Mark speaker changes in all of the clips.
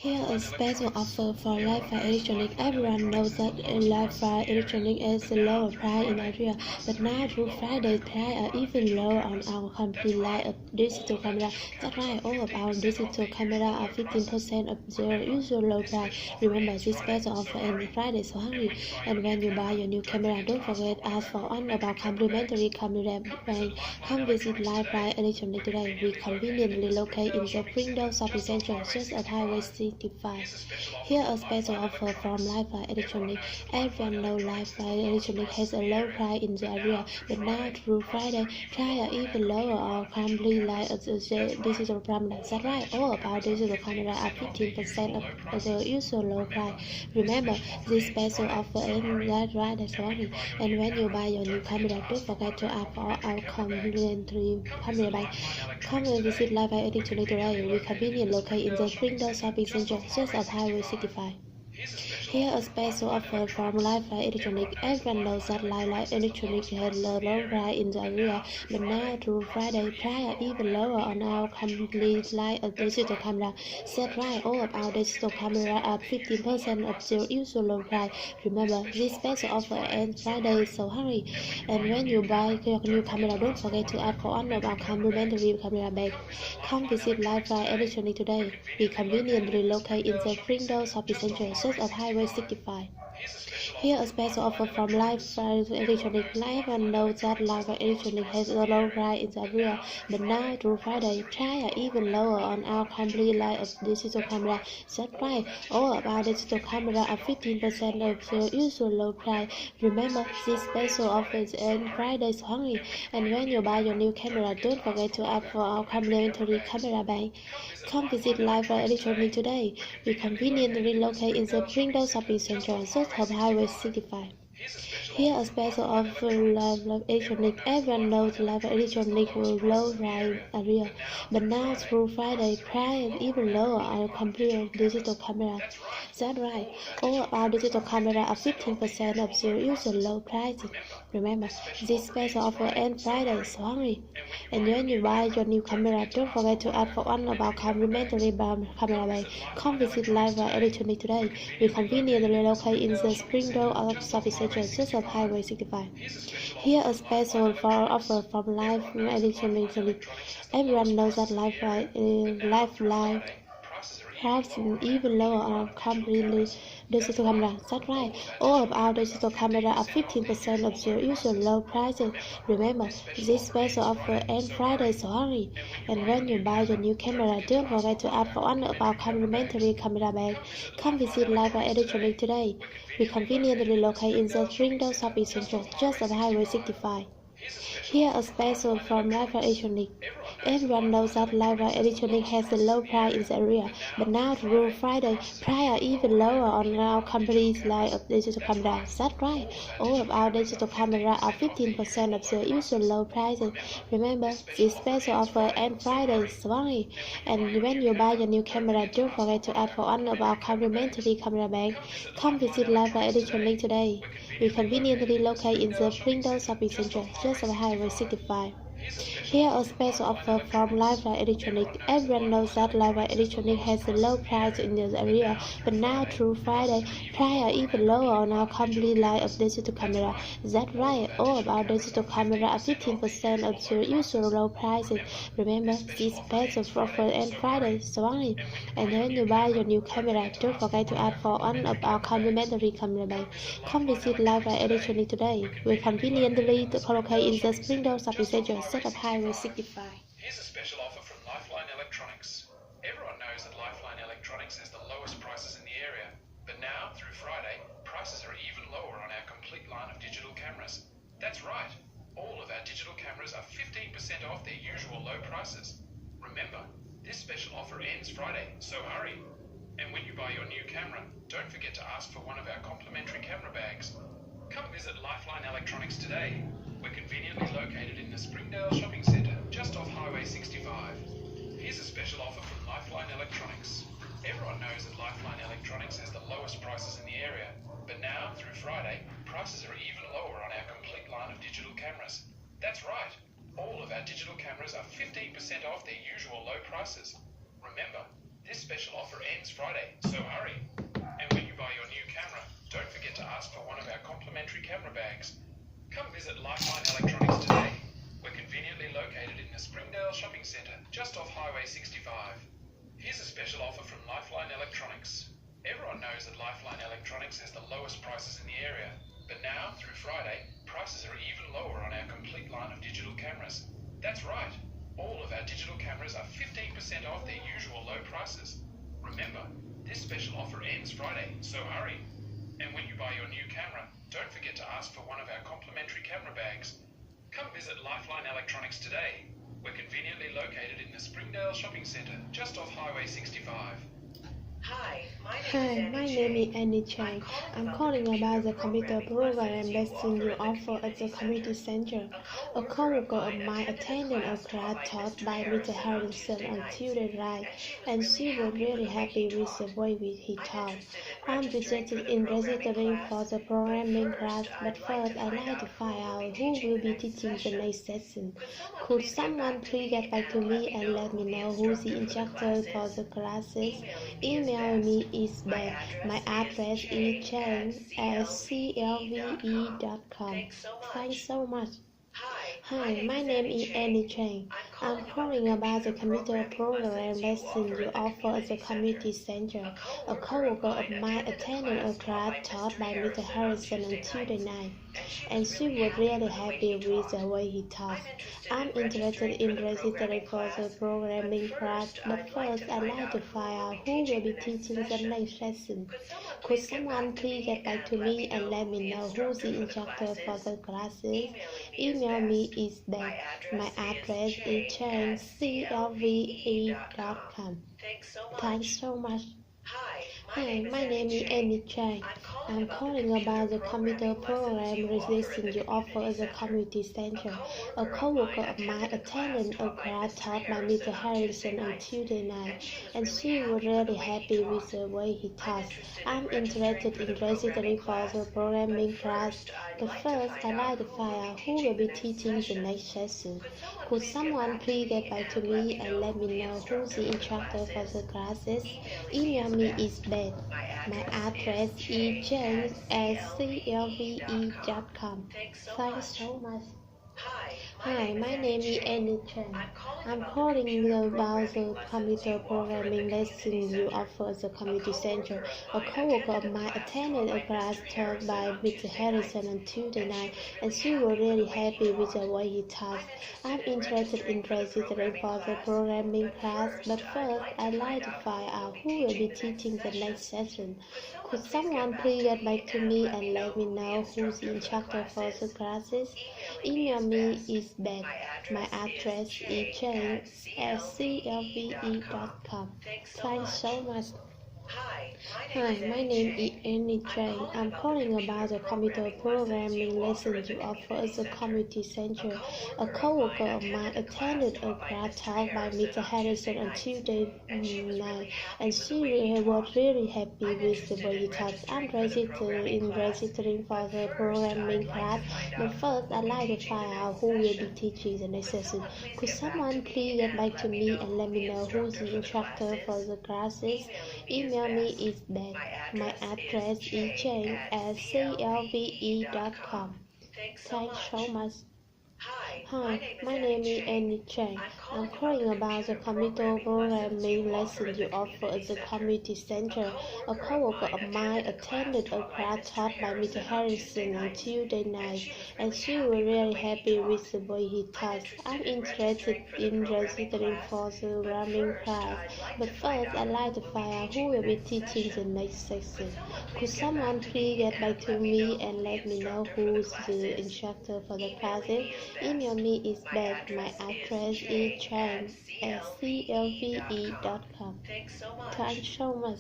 Speaker 1: Here a special offer for Li-Fi electronic. Everyone knows that Li-Fi electronic is a lower price in area, but now through Friday, price are even lower on our complete line of digital camera. That's right, all of our digital camera are 15% of their usual low price. Remember this special offer on Friday, so hurry. And when you buy your new camera, don't forget ask for one of our complimentary camera bank. Come visit Li-Fi electronic today. We conveniently locate in the Springdale shopping center, just at Highway 65. Here a special offer from Li-Fi Electronic. Everyone knows Li-Fi Electronic has a low price in the area, but now through Friday, price are even lower on complete line of the digital camera. That's right, all of our digital camera are 15% of the usual low price. Remember, this special offer is that right that's only. And when you buy your new camera, don't forget to ask for our complimentary camera bank. Come and visit Li-Fi Electronic today. We conveniently locate in the Springdale shopping center, just off Highway 65. Here a special offer from Li-Fi Electronic. Everyone knows that Li-Fi Electronic has a low price in the area, but now through Friday, price are even lower on our complete line of digital camera. That's right, all of our digital camera are 15% of their usual low price. Remember, this special offer ends Friday, so hurry. And when you buy your new camera, don't forget to ask for one of our complimentary camera bags. Come visit Li-Fi Electronic today. We conveniently locate in the Springdale shopping center, just off Highway 65. Here a special offer from Li-Fi Electronic. Everyone knows that Li-Fi Electronic has a low price in the area, but now through Friday, price are even lower on our complete line of digital camera. That's right, all of our digital camera are 15% of the usual low price. Remember, this special offer ends Friday, so hurry. And when you buy your new camera, don't forget to ask for our complimentary camera bank. Come visit Li-Fi Electronic today. We conveniently locate in the Springdale shopping center, just off Highway 65. Here a special offer Li-Fi Electronic. Everyone knows Li-Fi Electronic will low price area, but now through Friday, price is even lower on complete digital camera. That's right, all of our digital camera are 15% of their usual low prices. Remember, this special offer ends Friday, so hurry. And when you buy your new camera, don't forget to ask for one of our complimentary camera bank. Come visit Li-Fi Electronic today. We conveniently locate in the Springdale shopping center, just off Highway 65. Here a special offer from Li-Fi Electronic. Everyone knows that Li-Fi price even lower on completely digital camera. That's right, all of our digital camera are 15% of their usual low prices. Remember, this special offer ends Friday, so hurry. And when you buy your new camera, don't forget to ask for one of our complimentary camera bags. Come visit Li-Fi Electronic today. We conveniently locate in the Springdale shopping center, just off Highway 65. Here a special from Li-Fi Electronic. Everyone knows that Li-Fi Electronic has a low price in the area, but now through Friday, price are even lower on our complete line of digital camera. That's right, all of our digital camera are 15% of the usual low prices. Remember, this special offer ends Friday, sorry. And when you buy your new camera, don't forget to ask for one of our complimentary camera bags. Come visit Li-Fi Electronic today. We conveniently locate in the Springdale shopping center, just off Highway 65. Here a special offer from Li-Fi Electronic. Everyone knows that Li-Fi Electronic has a low price in the area, but now through Friday, price are even lower on our complete line of digital camera. That's right, all of our digital camera are 15% of the usual low prices. Remember, this special offer ends Friday, so only. And when you buy your new camera, don't forget to ask for one of our complimentary camera bank. Come visit Li-Fi Electronic today. We conveniently locate in the Springdale shopping center, set of Highway 65.
Speaker 2: Here's a special offer from Lifeline Electronics. Everyone knows that Lifeline Electronics has the lowest prices in the area, but now, through Friday, prices are even lower on our complete line of digital cameras. That's right, all of our digital cameras are 15% off their usual low prices. Remember, this special offer ends Friday, so hurry. And when you buy your new camera, don't forget to ask for one of our complimentary camera bags. Come visit Lifeline Electronics today. We're conveniently located in the Springdale Shopping Centre, just off Highway 65. Here's a special offer from Lifeline Electronics. Everyone knows that Lifeline Electronics has the lowest prices in the area, but now, through Friday, prices are even lower on our complete line of digital cameras. That's right, all of our digital cameras are 15% off their usual low prices. Remember, This special offer ends Friday, so hurry. And when you buy your new camera, don't forget to ask for one of our complimentary camera bags. Come visit Lifeline Electronics today. We're conveniently located in the Springdale Shopping Centre, just off Highway 65. Here's a special offer from Lifeline Electronics. Everyone knows that Lifeline Electronics has the lowest prices in the area. But now, through Friday, prices are even lower on our complete line of digital cameras. That's right. All of our digital cameras are 15% off their usual low prices. Remember, this special offer ends Friday, so hurry. And when you buy your new camera, don't forget to ask for one of our complimentary camera bags. Come visit Lifeline Electronics today. We're conveniently located in the Springdale Shopping Centre, just off Highway 65.
Speaker 3: Hi,
Speaker 1: Hi, my name is Annie Chang. I'm calling about the computer program lesson you offer at the community center. A coworker of mine attended a class taught by Mr. Harrison on Tuesday night, and she was really happy with the way he taught. I'm interested in registering for the programming class, but first I'd like to find out who will be teaching the next session. Could someone please get back to me and let me know who's the instructor for the classes? Email me is back. My address is chang@clve.com. Thanks so much. Hi, my name is Annie Chang. I'm calling about the computer program lesson you offer at the community center. A coworker of mine attended a class taught by Mr. Harrison on Tuesday night, and she was really happy with the way he taught. I'm interested in registering for the programming class, but first I'd like to find out who will be teaching the next lesson. Could someone please get back to me and let me know who's the instructor for the classes? Email me is back. My address is chang@clve.com. Thanks so much. Hi, my name is Annie Chang. I'm calling about the computer program lesson you offer at the community center. A coworker of mine attended a class taught by Mr. Harrison on Tuesday night, and she was really happy with the way he taught. I'm interested in registering for the programming class, but first I'd like to find out who will be teaching the next session. Could someone please get back to me and let me know who's the instructor for the classes? Email me is back. My address is chang@clve.com. Thanks so much. Hi, my name is Annie Chen. I'm calling about the computer programming lesson you offer at the community center. A coworker of mine attended a class taught by Mr. Harrison on Tuesday night, and she was really happy with the way he taught. I'm interested in registering for the programming class, but first I'd like to find out who will be teaching the next session. Could someone please get back to me and let me know who's the instructor for the classes? Email me is back. My address is chang@clve.com. Thanks so much. Hi, my name is Annie Chang. I'm calling about the computer programming lesson you offer at the community center. A coworker of mine attended a class taught by Mr. Harrison on Tuesday night, and she was really happy with the way he taught. I'm registering for the programming class, but first I'd like to find out who will be teaching the next session. Could someone please get back to me and let me know who's the instructor for the classes? Email me is back. My address is chang@clve.com. Thanks so much. Hi, my name is Annie Chang. I'm calling about the computer programming lesson you offer at the community center. A coworker of mine attended a class taught by Mr. Harrison on Tuesday night, and she was really happy with the way he taught. I'm interested in registering for the programming class, but first I'd like to find out who will be teaching the next section. Could someone please get back to me and let me know who's the instructor for the classes? Email me is back. My address is chang@clve.com. Thanks so much.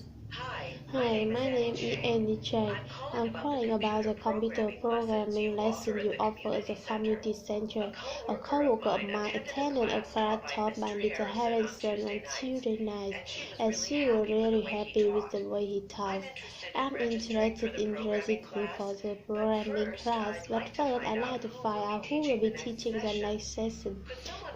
Speaker 1: Hi, my name is Andy Chang. I'm calling about the computer programming lesson you offer at the community center. A coworker of mine attended a class taught by Mr. Harrison on Tuesday night, and she was really happy with the way he taught. I'm interested in registering for the programming class, but first I'd like to find out who will be teaching the next session.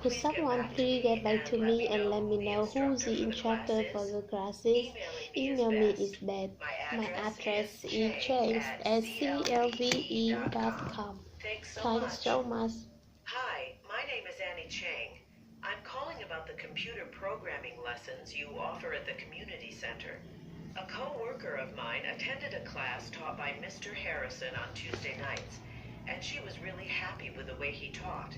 Speaker 1: Could someone please get back to me and let me know who the instructor for the class is? Email me is best. My address is james@clve.com. Thanks so much.
Speaker 3: Hi, my name is Annie Chang. I'm calling about the computer programming lessons you offer at the community center. A co-worker of mine attended a class taught by Mr. Harrison on Tuesday nights, and she was really happy with the way he taught.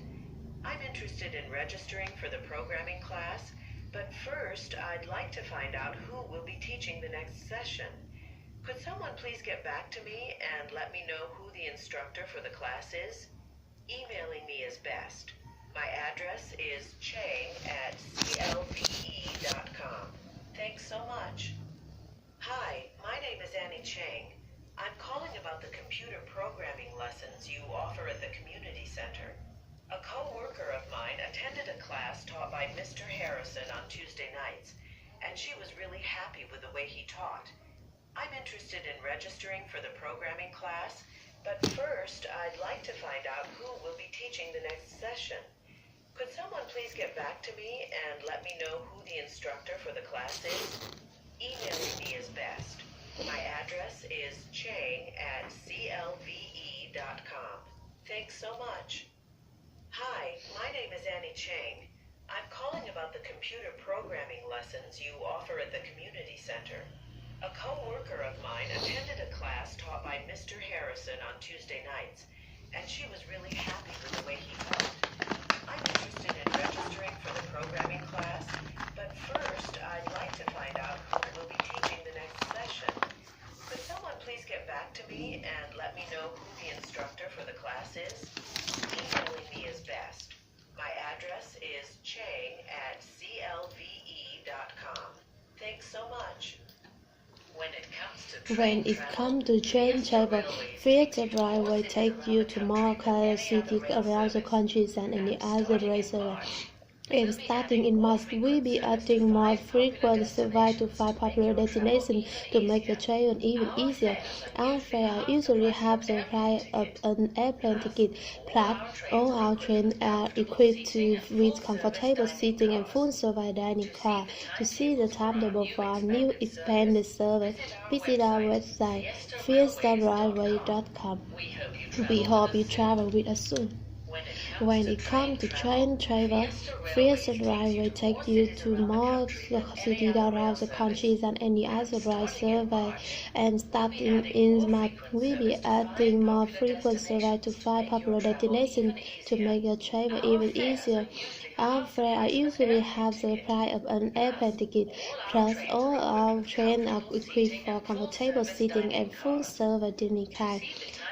Speaker 3: I'm interested in registering for the programming class, but first I'd like to find out who will be teaching the next session. Could someone please get back to me and let me know who the instructor for the class is? Emailing me is best. My address is chang@clve.com. Thanks so much. Hi, my name is Annie Chang. I'm calling about the computer programming lessons you offer at the community center. A co-worker of mine attended a class taught by Mr. Harrison on Tuesday nights, and she was really happy with the way he taught. I'm interested in registering for the programming class, but first I'd like to find out who will be teaching the next session. Could someone please get back to me and let me know who the instructor for the class is? Emailing me is best. My address is chang@clve.com. Thanks so much. Hi, my name is Annie Chang. I'm calling about the computer programming lessons you offer at the community center. A co-worker of mine attended a class taught by Mr. Harrison on Tuesday nights, and she was really happy with the way he taught. I'm interested in registering for the programming class, but first I'd like to find out who will be teaching the next session. Could someone please get back to me and let me know who the instructor for the class is? Emailing me is best. My address is chang@clve.com. Thanks so much. When it comes to train travel,
Speaker 1: First the railway takes you to more cities around the country than any other railway. And starting in March, we'll be adding more frequent service to 5 popular destinations to make the travel even easier. Our fare usually have the price of an airplane ticket, plus all our trains are equipped with comfortable seating and full service dining car. To see the timetable for our new expanded service, visit our website, fearstarrailway.com. We hope you travel with us soon. When it comes to train travel, First Railway takes you to more cities around the country than any other rail service, and starting in March, we'll be adding more frequent service to 5 popular destinations to make the travel even easier. Our fare usually have the price of an airplane ticket, plus all our trains are equipped for comfortable seating and full service dining car.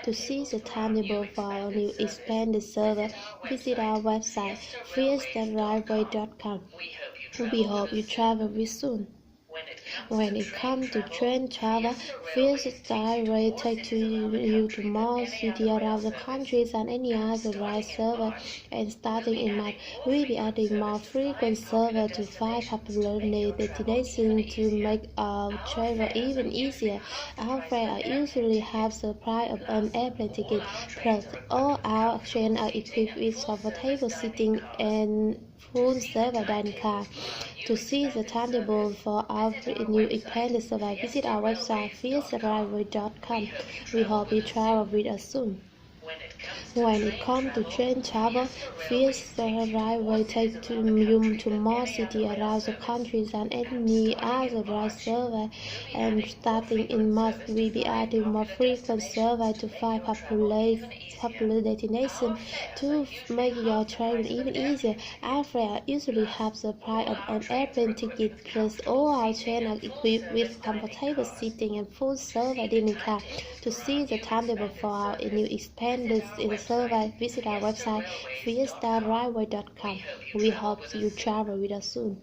Speaker 1: To see the timetable for our new expanded service, visit our website, fearstarrailway.com. We hope you travel with soon. When it comes to train travel, First Railway takes you to more cities around the country than any other rail service, and starting in March, we'll be adding more frequent service to 5 popular destinations to make our travel even easier. Our fare usually have the price of an airplane ticket, plus all our trains are equipped with comfortable seating and full service dining car. To see the timetable for our new expanded service, visit our website, fearstarrailway.com. We hope you travel with us soon. When it comes to train travel, First Railway takes you to more cities around the country than any other rail service, and starting in March, we'll be adding more frequent service to 5 popular destinations to make your travel even easier. Our fare usually have the price of an airplane ticket, plus all our trains are equipped with comfortable seating and full service dining car. To see the timetable for our new expanded service, visit our website, fearstarrailway.com. We hope you travel with us soon.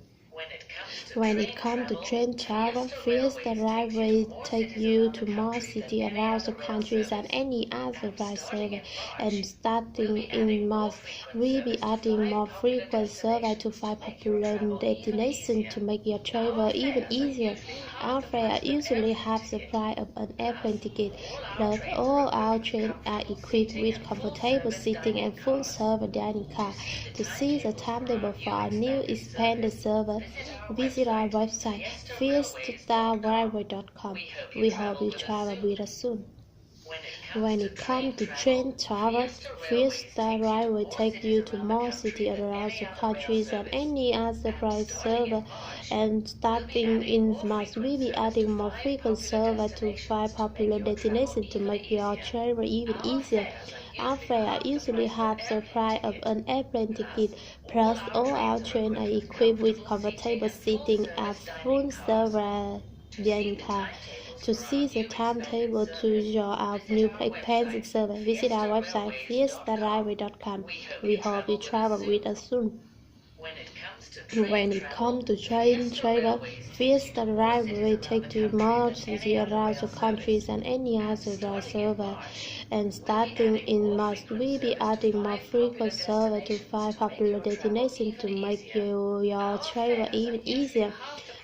Speaker 1: When it comes to train travel, first the railway take you to more cities around the country than any other rail service, and starting in March, we'll be adding more frequent service to 5 popular destinations to make your travel even easier. Our fares usually half the price of an airplane ticket, plus all our trains are equipped with comfortable seating and full service dining car. To see the timetable for our new expanded service, visit our website test8.com. We hope you travel with us soon. When it comes to train travel, first the railway take you to more cities around the country than any other rail service, and starting in March, we'll be adding more frequent service to 5 popular destinations to make your travel even easier. Our fares usually half the price of an airplane ticket, plus all our trains are equipped with comfortable seating and full service dining car. To see the timetable to your our new expanded service, visit our website test8.com. We hope you travel with us soon. When it comes to train travel, first the railway take you more cities around the country than any other rail service, and starting in March, we'll be adding more frequent service to 5 popular destinations to make your travel even easier.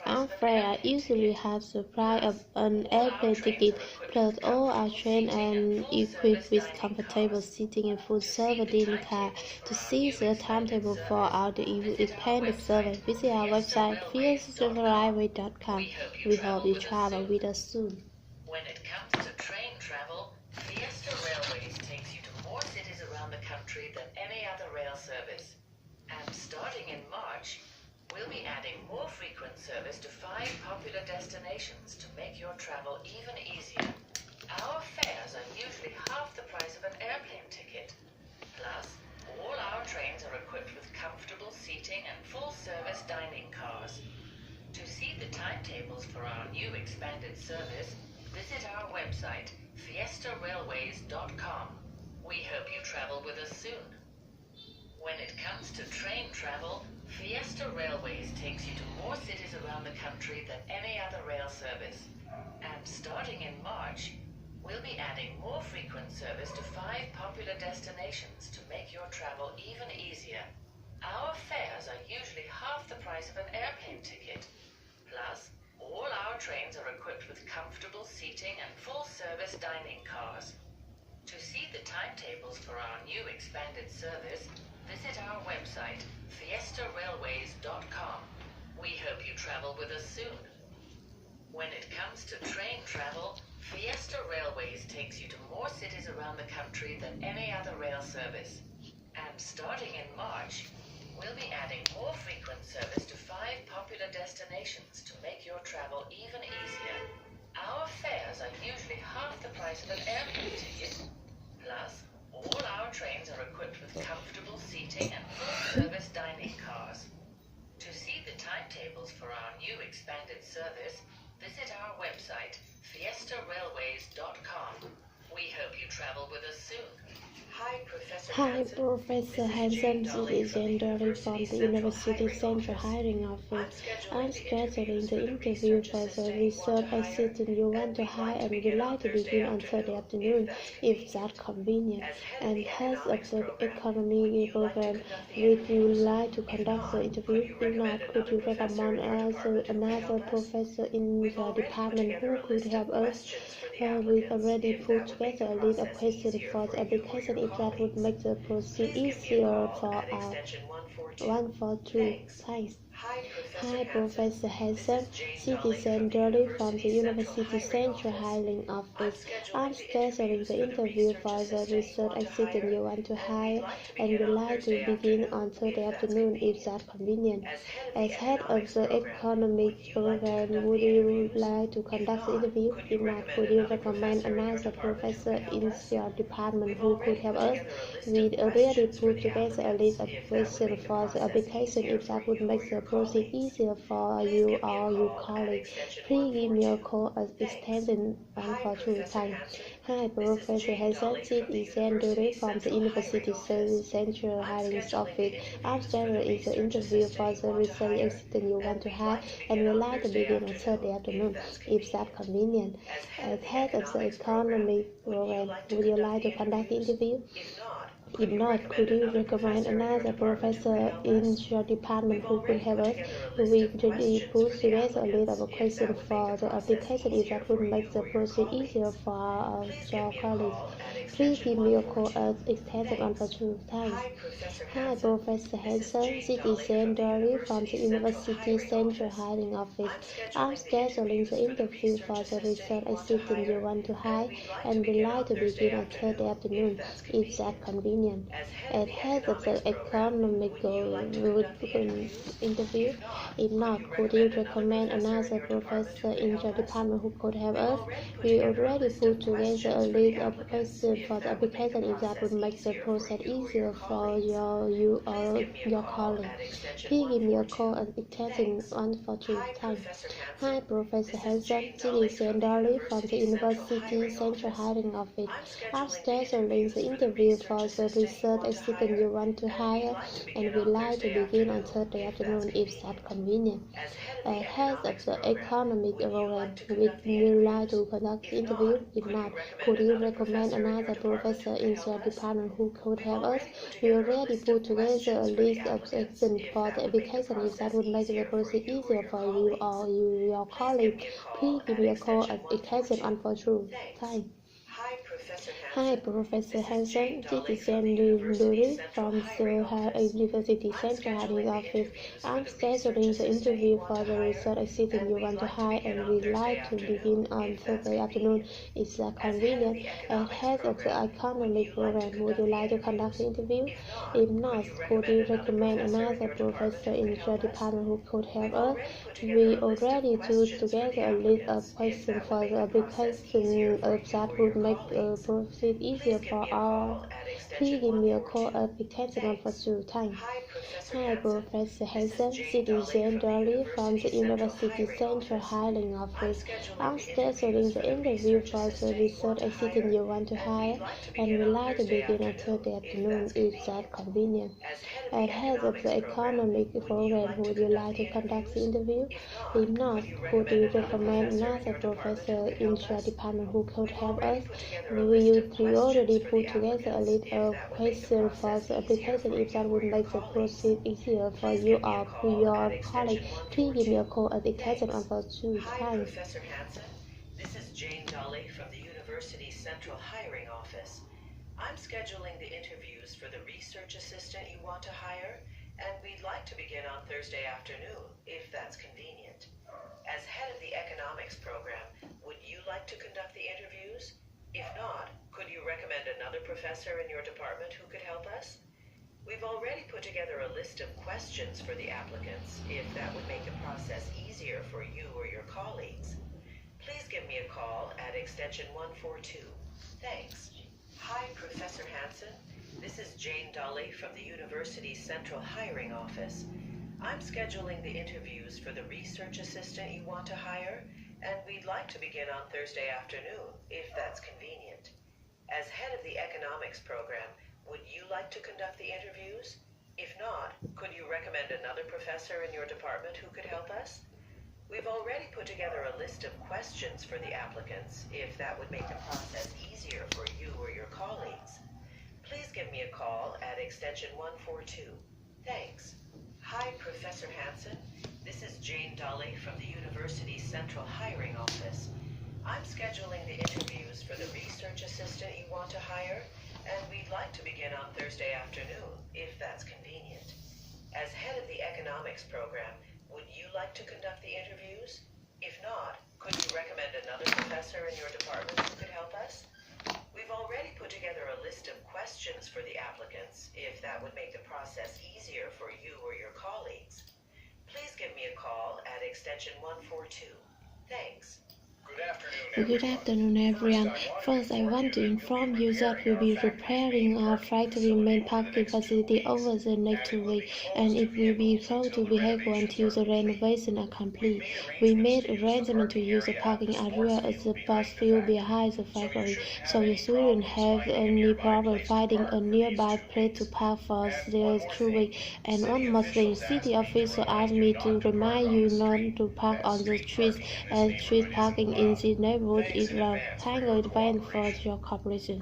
Speaker 1: Our fares usually half the price of an airplane ticket, plus all our trains are equipped with comfortable seating and full service dining car. To see the timetable for our expanded service, visit our website test8.com. We hope you travel with us soon.
Speaker 3: When it comes to train travel, Fiesta Railways takes you to more cities around the country than any other rail service. And starting in March, we'll be adding more frequent service to 5 popular destinations to make your travel even easier. Our fares are usually half the price of an airplane ticket. Plus, all our trains are equipped with comfortable seating and full-service dining cars. To see the timetables for our new expanded service, visit our website, fiestarailways.com. We hope you travel with us soon. When it comes to train travel, Fiesta Railways takes you to more cities around the country than any other rail service. And starting in March, we'll be adding more frequent service to 5 popular destinations to make your travel even easier. Our fares are usually half the price of an airplane ticket. Plus, all our trains are equipped with comfortable seating and full-service dining cars. To see the timetables for our new expanded service, visit our website, fiestarailways.com. We hope you travel with us soon. When it comes to train travel, Fiesta Railways takes you to more cities around the country than any other rail service. And starting in March, we'll be adding more frequent service to 5 popular destinations to make your travel even easier. Our fares are usually half the price of an airplane ticket. Plus, all our trains are equipped with comfortable seating and full-service dining cars. To see the timetables for our new expanded service, visit our website, fiestarailways.com. We hope you travel with us soon. Hi, Professor
Speaker 1: Hansen. This is Andrew from the University Central Hiring Office. I'm scheduling the interview for the research assistant you want to hire and would like to begin on Thursday afternoon, if that's convenient. And heads of the economy program, would you like to conduct the interview? If not, could you recommend another professor in your department who could help us? We've already put together a list of questions for the application if that would make the process easier for our 142. Thanks. Hi, Professor Hansen. Citizen Dolly from the University Central Hiring Office. I'm scheduling the interview for the research assistant you want to hire and would like to begin on Thursday afternoon if that's convenient. As head of the economic program, would you like to conduct the interview? If not, could you recommend another professor in your department who could help us? We'd already put together a list of questions for the application if that would make the process easier for you or your colleagues. Please give me a call at extension 142. Thanks. Hi, Professor Hansen. This is Andrew from the University Service Central Hiring Office. I'm scheduled in the interview for the research assistant you want to hire and would like to begin on Thursday afternoon, if that's convenient. As head of the economic program, would you like to conduct the interview? If not, could you recommend another professor in your department who could help us? We usually put together a list of questions for the application if that would make the process easier for your colleagues. Please give me a call at extension 142. Thanks. Hi, Professor Hansen. This is Andrew from the University Central Hiring Office. I'm scheduling the interview for the research assistant you want to hire and would like to begin on Thursday afternoon, if that's convenient. As head of the economical interview, if not, could you recommend another professor in your department who could help us? We already put together a list of questions for the application if that would make the process easier for you or your colleagues. Please give me a call at extension 143. Thanks. Hi, Professor Hansen. This is Andrew from the University Central Hiring Office. I'm scheduling the interview for the research assistant you want to hire and would like to begin on Thursday afternoon if that's convenient. As head of the economic program, would you like to conduct the interview? If not, could you recommend another professor in your department who could help us? We already put together a list of questions for the application if that would make the process easier for you or your colleagues. Please give me a call at extension 142. Thanks. Hi, Professor Hansen. This is Andrew from the University Central Hiring Office. I'm scheduling the interview for the research assistant you want to hire and would like to begin on Thursday afternoon. Is that convenient? As head of the economic program, would you like to conduct the interview? If not, could you recommend another professor in your department who could help us? We already put together a list of questions for the application that would make the process easier for all. Please give me a call at extension 142. Thanks. Hi, Professor Hansen. This is Andrew from the University Central Hiring Office. I'm scheduling the interview for the research assistant you want to hire and would like to begin on Thursday afternoon if that's convenient. As head of the economic program, would you like to conduct the interview? If not, could you recommend another professor in your department who could help us? We already put together a list of questions for the application if that would make the process easier for you or your colleague. Please give me a call at extension 142.
Speaker 3: Hi, Professor Hansen. This is Jane Dolly from the University Central Hiring Office. I'm scheduling the interviews for the research assistant you want to hire, and we'd like to begin on Thursday afternoon, if that's convenient. As head of the economics program, would you like to conduct the interviews? If not, could you recommend another professor in your department who could help us? We've already put together a list of questions for the applicants, if that would make the process easier for you or your colleagues. Please give me a call at extension 142. Thanks. Hi, Professor Hansen. This is Jane Dolly from the University Central Hiring Office. I'm scheduling the interviews for the research assistant you want to hire, and we'd like to begin on Thursday afternoon, if that's convenient. As head of the economics program, would you like to conduct the interviews? If not, could you recommend another professor in your department who could help us? We've already put together a list of questions for the applicants, if that would make the process easier for you or your colleagues. Please give me a call at extension 142. Thanks. Hi, Professor Hansen. This is Jane Dolly from the University Central Hiring Office. I'm scheduling the interviews for the research assistant you want to hire, and we'd like to begin on Thursday afternoon, if that's convenient. As head of the economics program, would you like to conduct the interviews? If not, could you recommend another professor in your department who could help us? We've already put together a list of questions for the applicants, if that would make the process easier for you or your colleagues. Please give me a call at extension 142. Thanks.
Speaker 1: Good afternoon, everyone. First, I want to inform you that we'll be repairing our factory main parking facility over the next 2 weeks, and it will be closed to vehicles until the renovation is complete. We made arrangements to use the parking area at the bus field behind the factory, so you shouldn't have any problem finding a nearby place to park for the 2 weeks. And one more thing, city officials asked me to remind you not to park on the streets, as street parking in this neighborhood is a tangled event for your corporation.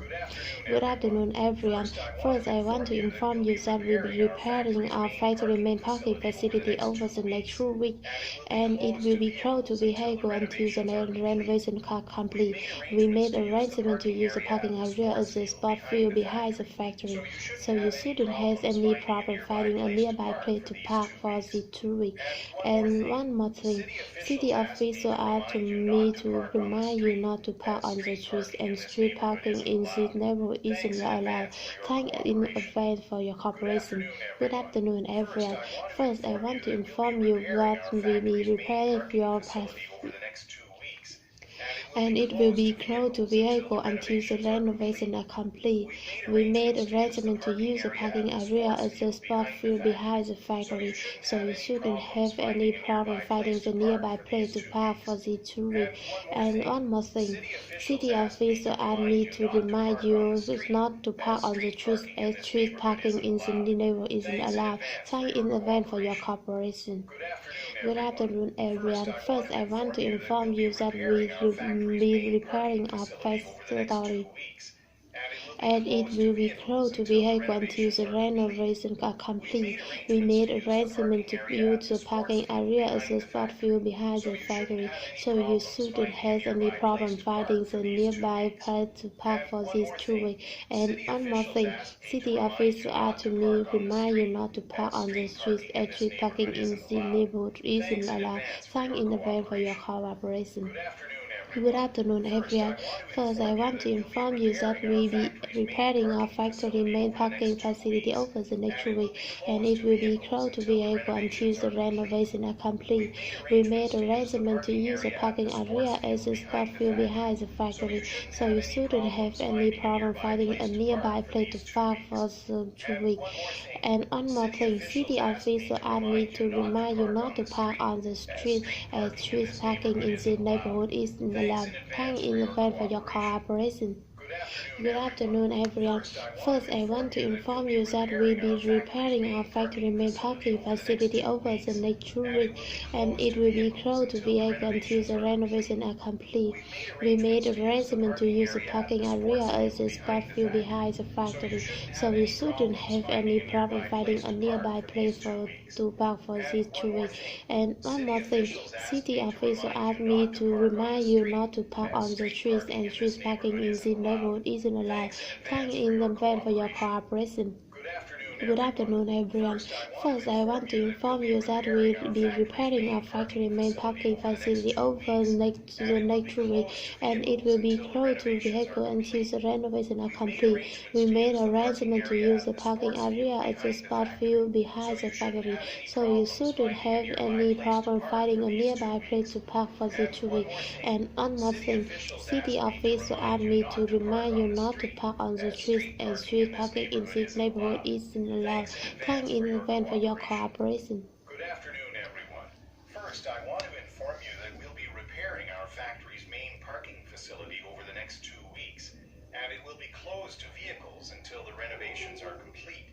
Speaker 1: Good afternoon, everyone. First, I want to inform you that we'll be repairing our factory main parking facility over the next 2 weeks, and it will be closed to vehicles until the renovation is complete. We made arrangements to use the parking area at the sport field behind the factory, so you shouldn't have any problem finding a nearby place to park for the 2 weeks. And one more thing, city officials asked me to remind you not to park on the streets, and street parking in this neighborhood isn't allowed. Thank in advance for your cooperation. Good afternoon, everyone. First, I want to inform you that we will repair your path, and it will be closed to vehicles until the renovation is complete. We made arrangements to use the parking area at the sport field behind the factory, so you shouldn't have any problem finding the nearby place to park for the 2 weeks. And one more thing, city officials asked me to remind you not to park on the streets, as street parking in the neighborhood isn't allowed. Thank in advance for your cooperation. Good afternoon, everyone. First, I want to inform you that we will be repairing our factory, and it will be closed to vehicles until the renovations are complete. We made arrangements to use the parking area at the sport field behind the factory, so you shouldn't have any problem finding the nearby place to park for these 2 weeks. And one more thing, city officials asked me to remind you not to park on the streets, as street parking in the neighborhood isn't allowed. Thank in advance for your cooperation. Good afternoon, everyone. First, I want to inform you that we will be repairing our factory main parking facility over the next 2 weeks, and it will be closed to vehicles until the renovation is complete. We made arrangements to use the parking area as the sport field behind the factory, so you shouldn't have any problem finding a nearby place to park for the 2 weeks. And one more thing, city officials asked me to remind you not to park on the street, as street parking in the neighborhood isn't allowed. Thank in advance for your cooperation. Good afternoon, everyone. First, I want to inform you that we'll be repairing our factory main parking facility over the next 2 weeks, and it will be closed to vehicles until the renovation is complete. We made arrangements to use the parking area as the sport field behind the factory, so you shouldn't have any problem finding a nearby place to park for these 2 weeks. And one more thing, city officials asked me to remind you not to park on the streets, and street parking in the neighborhood isn't allowed. Thank in advance for your cooperation. Good afternoon, everyone. First, I want to inform you that we'll be repairing our factory main parking facility over the next 2 weeks, and it will be closed to vehicles until the renovation is complete. We made arrangements to use the parking area at the sport field behind the factory, so you shouldn't have any problem finding a nearby place to park for the 2 weeks. And one more thing, city officials asked me to remind you not to park on the streets, as street parking in this neighborhood isn't allowed. Thank in advance for your cooperation.
Speaker 2: Good afternoon, everyone. First, I want to inform you that we'll be repairing our factory's main parking facility over the next 2 weeks, and it will be closed to vehicles until the renovations are complete.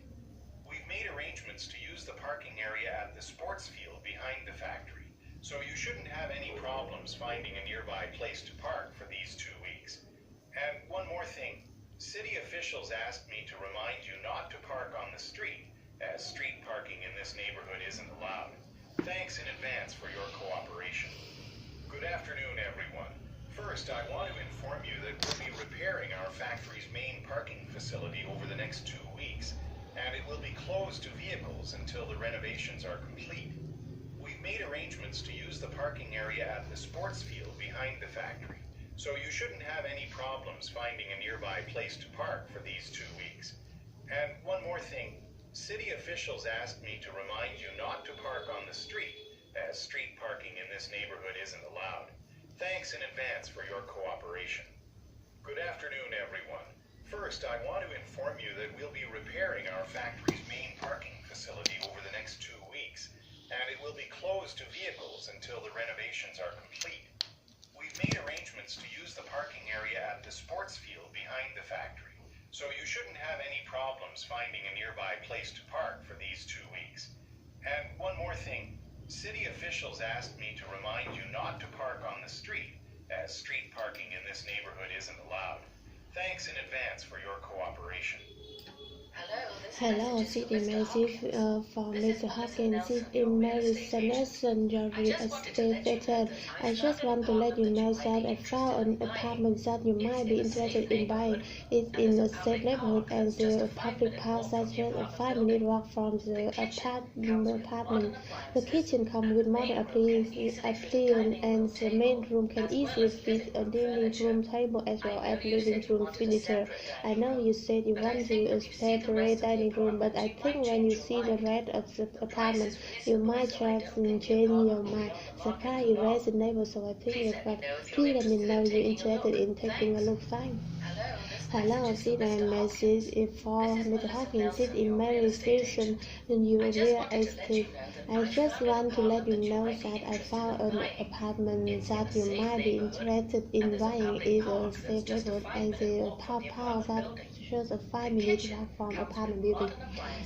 Speaker 2: We've made arrangements to use the parking area at the sports field behind the factory, so you shouldn't have any problems finding a nearby place to park for these 2 weeks. And one more thing, city officials asked me to remind you not to park on the street, as street parking in this neighborhood isn't allowed. Thanks in advance for your cooperation. Good afternoon, everyone. First, I want to inform you that we'll be repairing our factory's main parking facility over the next 2 weeks, and it will be closed to vehicles until the renovations are complete. We've made arrangements to use the parking area at the sports field behind the factory, so you shouldn't have any problems finding a nearby place to park for these 2 weeks. And one more thing, city officials asked me to remind you not to park on the street, as street parking in this neighborhood isn't allowed.
Speaker 4: Thanks in advance for your cooperation. Good afternoon, everyone. First, I want to inform you that we'll be repairing our factory's main parking facility over the next 2 weeks, and it will be closed to vehicles until the renovations are complete. We've made arrangements to use the parking area at the sports field behind the factory, so you shouldn't have any problems finding a nearby place to park for these 2 weeks. And one more thing, city officials asked me to remind you not to park on the street, as street parking in this neighborhood isn't allowed. Thanks in advance for your cooperation.
Speaker 1: Hello, city message from Mr. Hawkins. City Mary's Sanderson, your real estate veteran. I just want to let you know that I found an apartment that you might be interested in buying. It's in a safe neighborhood and the public park that's just a 5-minute walk from the apartment. The kitchen comes with modern appliance and the main room can easily fit a living room table as well as living room furniture. I know you said you want to separate dining room, but I think when you see the rest of the apartment, you might just change your mind. The price is reasonable, so I think it's fine. Please let me know you're interested in taking a look. Fine. Hello, this message is for Mr. Hawkins. This is Mary Wilson in your real estate. I just want to let you know that I found an apartment that you might be interested in buying. It's a safe neighborhood and the park that just a 5-minute walk from apartment building.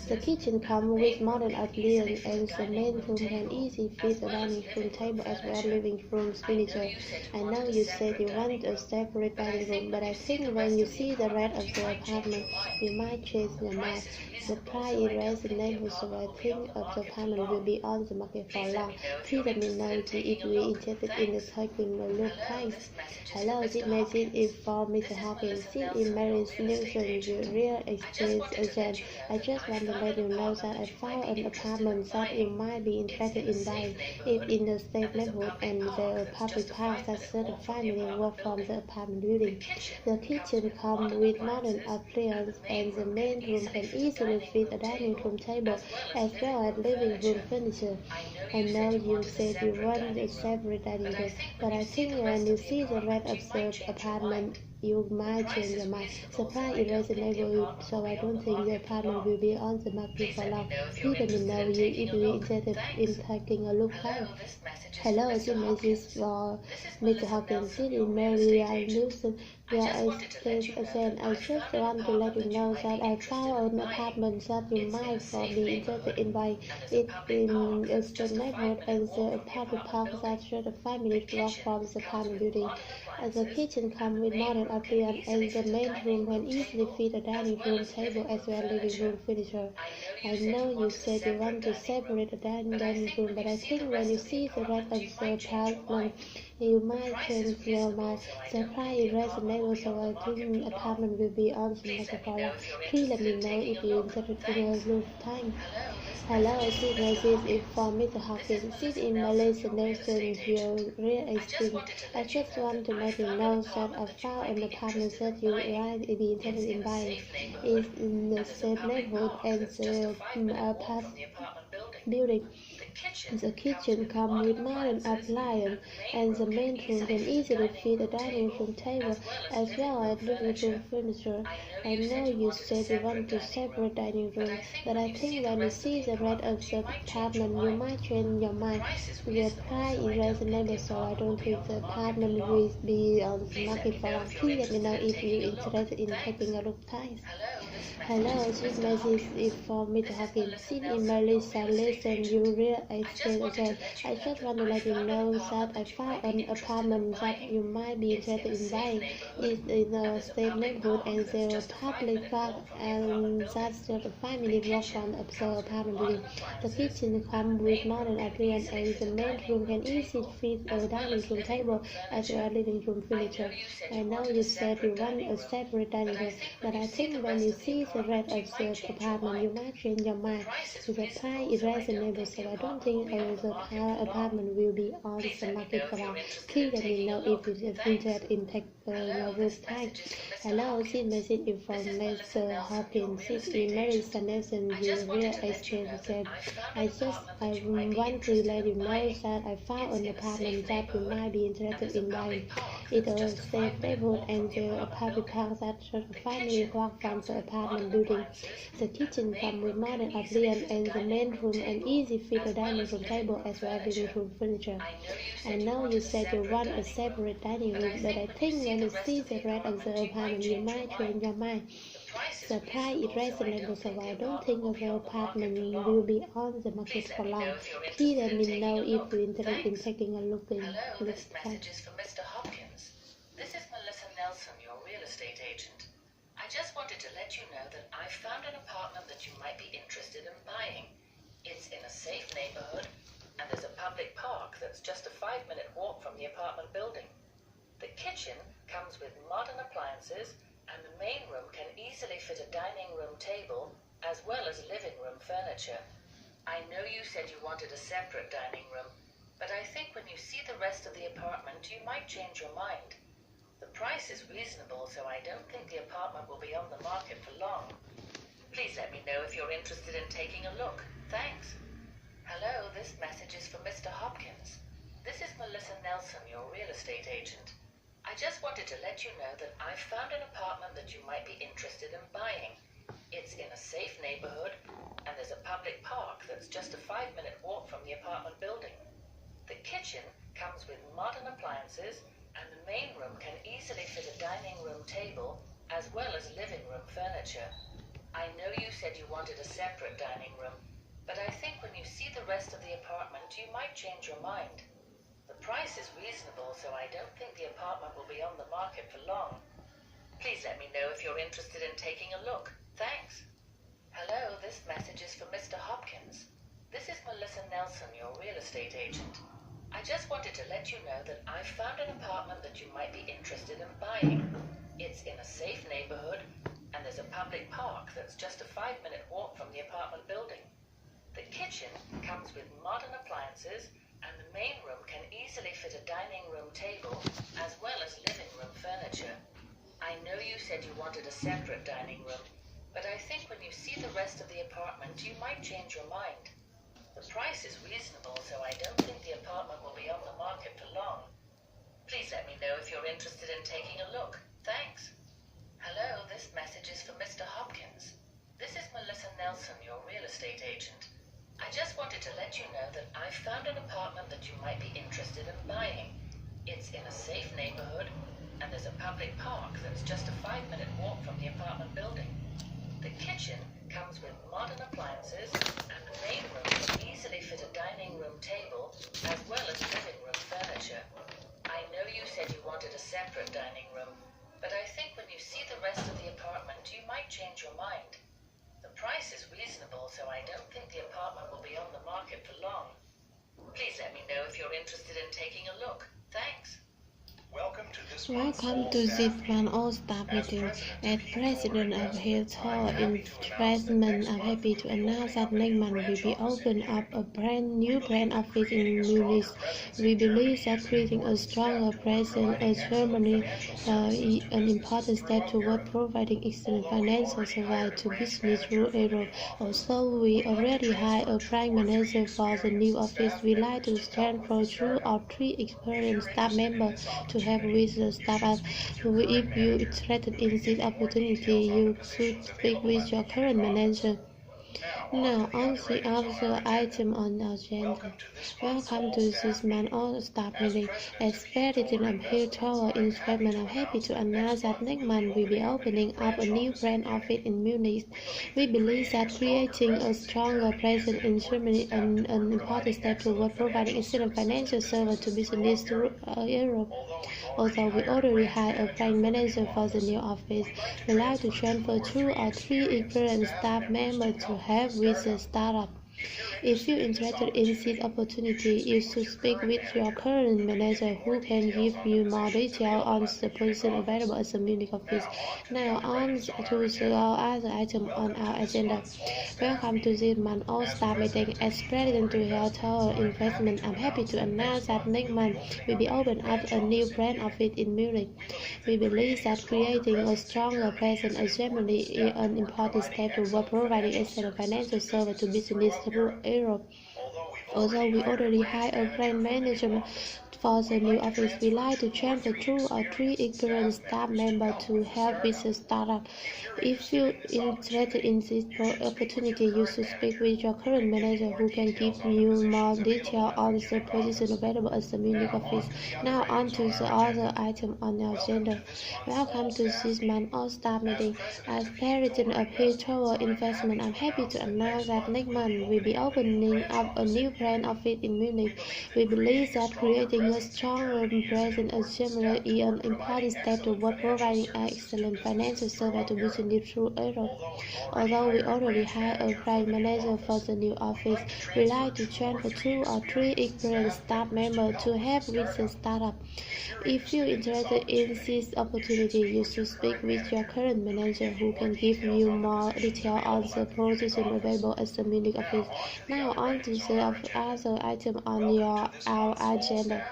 Speaker 1: The kitchen comes with modern appliances and the main room can easily fit a dining room table as well as living room furniture. I know you said you want a separate dining room, but I think when you see the rest of the apartment, you might change your mind. The price is reasonable, so I think the apartment will be on the market for long. Please let me know if you're interested in taking a look. Thanks. Hello, this message is for Mr. Hawkins. This is Mary Nielsen, your real estate agent. I just want to let you know that I found an apartment that you might be interested in buying. It's in the safe neighborhood and the public park that's 35-minute walk from the apartment building. The kitchen comes with modern appliances and the main room can easily fit a dining room table as well as living room furniture. I know you said you want a separate dining room, but I think when you see the rest of the apartment, you might change your mind. The price is reasonable, so I don't think the apartment will be on the market for long. Please let me know if you're interested in taking a look. Hello, this message for Mr. Hawkins. This is Mary Nielsen, your estate agent. I just want to let you know that I found an apartment that you might be interested in buying. It's in a safe neighborhood and the public park that's just a 5-minute walk from the apartment building. The kitchen comes with modern appliances and the main room can easily fit a dining room table as well as living room furniture. I know you said you want to separate the dining room, but I think when you see the rest of the apartment, you might change your mind. The price is reasonable, so I think the apartment will be on the market for long. Please let me know if you're interested in a look. Time. Hello, this message is for Mr. Hawkins. This is Malaysia Nelson, your real estate. I just want to let you know that I found an apartment that you might be interested in buying. It's in the safe neighborhood and the building. The kitchen comes with modern appliances and the main room can easily fit a dining room table as well as living room furniture. I know you said you want to separate dining room, but I think when you see the rest of the apartment, you might change your mind. The price is reasonable, so I don't think the apartment will be on the market for long. Please let me know if you're interested in taking a look. Thanks. Hello, this message is for Mr. Hawkins. This is Melissa Listen, your real estate agent. I just want to let you know that I found an apartment that you might be interested in buying. It's in a safe neighborhood and the public park and that's just a 5-minute walk from the apartment building. The kitchen comes with modern appliances and the main room can easily fit a dining room table as well as living room furniture. I know you said you want a separate dining room, but I think when you see the rest of the apartment, you might change your mind. The price is reasonable, so I don't don't think the apartment will be on the market for long. Please let me know if you're interested in taking a look. Thanks. Hello, this message is from Mr. Hopkins. This is Mary Sanderson, your real estate agent. I want to let you know that I found an apartment that you might be interested in buying. It's a safe neighborhood and there a public park that just 5 minutes walk from the apartment building. The kitchen comes with modern appliances and the main room an easy fit dining room table as well as living room furniture. I know you said you want a separate dining room, but I think when you see the rest of the apartment you might change your mind. The price is reasonable, so I don't think the apartment will be on the market for long. Please let me know if you're interested in taking a look in
Speaker 3: Hello,
Speaker 1: this
Speaker 3: this message is for Mr. Hopkins. This is Melissa Nelson, your real estate agent. I just wanted to let you know that I've found an apartment that you might be interested in buying. It's in a safe neighborhood, and there's a public park that's just a 5-minute walk from the apartment building. The kitchen comes with modern appliances, and the main room can easily fit a dining room table as well as living room furniture. I know you said you wanted a separate dining room, but I think when you see the rest of the apartment you might change your mind. The price is reasonable, so I don't think the apartment will be on the market for long. Please let me know if you're interested in taking a look. Thanks. Hello, this message is for Mr. Hopkins. This is Melissa Nelson, your real estate agent. I just wanted to let you know that I've found an apartment that you might be interested in buying. It's in a safe neighborhood, and there's a public park that's just a 5-minute walk from the apartment building. The kitchen comes with modern appliances, and the main room can easily fit a dining room table as well as living room furniture. I know you said you wanted a separate dining room, but I think when you see the rest of the apartment you might change your mind. The price is reasonable, so I don't think the apartment will be on the market for long. Please let me know if you're interested in taking a look. Thanks. Hello, this message is for Mr. Hopkins. This is Melissa Nelson, your real estate agent. I just wanted to let you know that I've found an apartment that you might be interested in buying. It's in a safe neighborhood, and there's a public park that's just a 5-minute walk from the apartment building. The kitchen comes with modern appliances, and the main room can easily fit a dining room table as well as living room furniture. I know you said you wanted a separate dining room, but I think when you see the rest of the apartment you might change your mind. The price is reasonable, so I don't think the apartment will be on the market for long. Please let me know if you're interested in taking a look. Thanks. Hello, this message is for Mr. Hopkins. This is Melissa Nelson, your real estate agent. I just wanted to let you know that I've found an apartment that you might be interested in buying. It's in a safe neighborhood, and there's a public park that's just a 5-minute walk from the apartment building. The kitchen comes with modern appliances, and the main room can easily fit a dining room table as well as living room furniture. I know you said you wanted a separate dining room, but I think when you see the rest of the apartment you might change your mind. The price is reasonable, so I don't think the apartment will be on the market for long. Please let me know if you're interested in taking a look. Thanks.
Speaker 4: Welcome to this
Speaker 1: month's all-staff meeting. As President of Hilltop Investment, I'm happy to announce that next month we will open up a new brand office in Munich. We believe that creating a stronger presence in Germany is an important step toward providing excellent financial service to business through Europe. Also, we already hired a prime manager for the new office. We like to transfer 2 or 3 experienced staff members to help with the startup. If you're interested in this opportunity, you should speak with your current manager. Now, on the other item on the agenda. Welcome to this month's all-staff meeting. As President of Hilltop Investment, I'm happy to announce that next month we'll be opening up a new brand office in Munich. We believe that creating a stronger presence in Germany is an important step toward providing excellent financial service to business through Europe. Although we already hired a prime manager for the new office, we like to transfer 2 or 3 experienced staff members to help with the startup. If you're interested in this opportunity, you should speak with your current manager who can give you more detail on the position available at the Munich office. Now on to the other item on our agenda. Welcome to this month's all-staff meeting. As President to Health Tower Investment, I'm happy to announce that next month we will open up a new brand office in Munich. We believe that creating a stronger presence in Germany is an important step toward providing excellent financial service to business throughout Europe. Although we already hired a brand manager for the new office, we like to transfer 2 or 3 experienced staff members to help with the startup. If you're interested in this opportunity, you should speak with your current manager who can give you more detail on the position available at the Munich office. Now on to the other item on our agenda. Welcome to this month's all-staff meeting. As President of Hill Tower Investment, I'm happy to announce that next month we'll be opening up a new brand office in Munich. We believe that creating a stronger presence in Germany is an important step toward providing excellent financial service to business through Europe. Although we already hired a brand manager for the new office, we like to transfer 2 or 3 experienced staff members to help with the startup. If you're interested in this opportunity, you should speak with your current manager who can give you more detail on the position available at the Munich office. Now on to the other item on our agenda.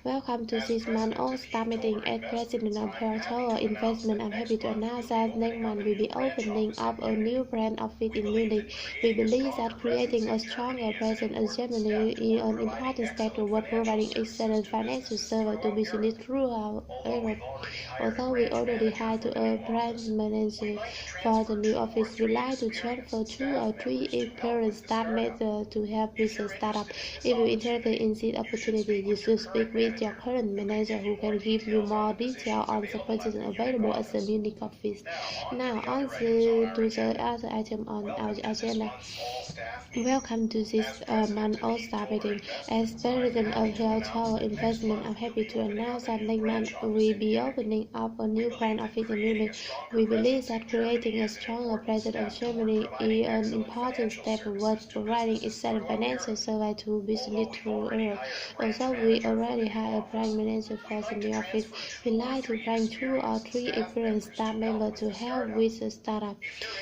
Speaker 1: Welcome to this month's all-staff meeting. As President of Health Tower Investment, I'm happy to announce that next month we'll be opening up a new brand office in Munich. We believe that creating a stronger presence in Germany is an important step toward providing excellent financial service to business throughout Europe. Although we already hired a brand manager for the new office, we like to transfer 2 or 3 experienced staff members to help with the startup. If you're interested in this opportunity, you should speak with your current manager who can give you more detail on the position available at the Munich office. Now on to the other item on our agenda. Welcome to this month's all-staff meeting. As President of Health Tower Investment, I'm happy to announce that next month we'll be opening up a new brand office in Munich. We believe that creating a stronger presence in Germany is an important step towards providing excellent financial service to business through Europe. Although we already hired a brand manager for the new office, we like to bring 2 or 3 experienced staff members to help with the startup.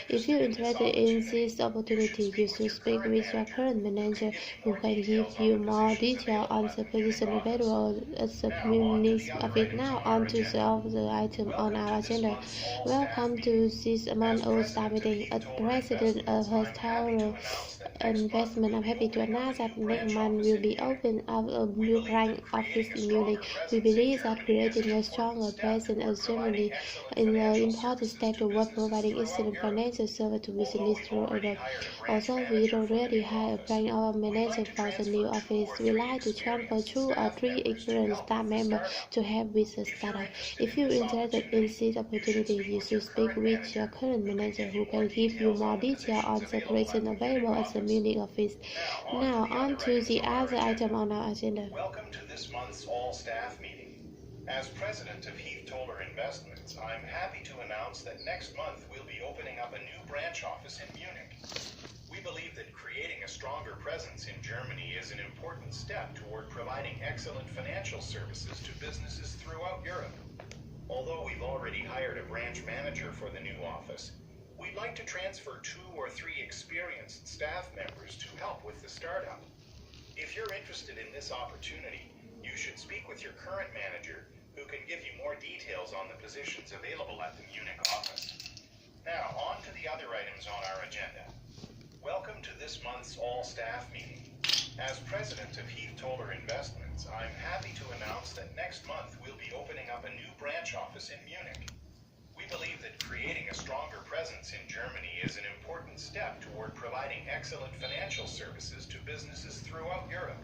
Speaker 1: If you're interested in this opportunity, you should speak with your current manager who can give you more detail on the position available at the Munich office. Now on to the other item on our agenda. Welcome to this month's all-staff meeting. As President of Health Tower Investment, I'm happy to announce that next month we'll be opening up a new brand office in Munich. We believe that creating a stronger presence in Germany is an important step toward providing excellent financial service to business through Europe. Although we already hired a brand manager for the new office, we like to transfer 2 or 3 experienced staff members to help with the startup. If you're interested in this opportunity, you should speak with your current manager who can give you more detail on the position available at the Munich office. Now on to the other item on our agenda.
Speaker 4: Welcome to this month's all-staff meeting. As President of Heath Toller Investments, I'm happy to announce that next month we'll be opening up a new branch office in Munich. We believe that creating a stronger presence in Germany is an important step toward providing excellent financial services to businesses throughout Europe. Although we've already hired a branch manager for the new office, we'd like to transfer 2 or 3 experienced staff members to help with the startup. If you're interested in this opportunity, you should speak with your current manager who can give you more details on the positions available at the Munich office. Now, on to the other items on our agenda. Welcome to this month's all-staff meeting. As President of Heath Toller Investments, I'm happy to announce that next month we'll be opening up a new branch office in Munich. We believe that creating a stronger presence in Germany is an important step toward providing excellent financial services to businesses throughout Europe.